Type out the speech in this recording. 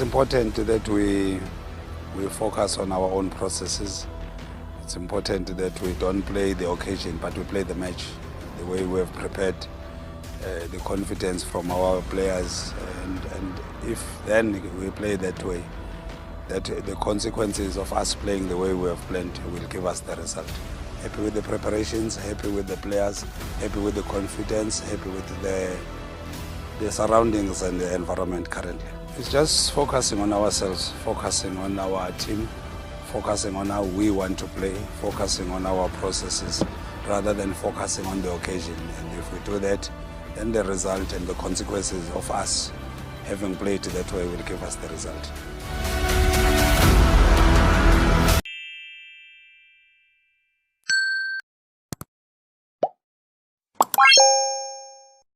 It's important that we focus on our own processes. It's important that we don't play the occasion, but we play the match the way we have prepared, the confidence from our players, and if then we play that way, that the consequences of us playing the way we have planned will give us the result. Happy with the preparations, happy with the players, happy with the confidence, happy with the surroundings and the environment currently. It's just focusing on ourselves, focusing on our team, focusing on how we want to play, focusing on our processes, rather than focusing on the occasion. And if we do that, then the result and the consequences of us having played that way will give us the result.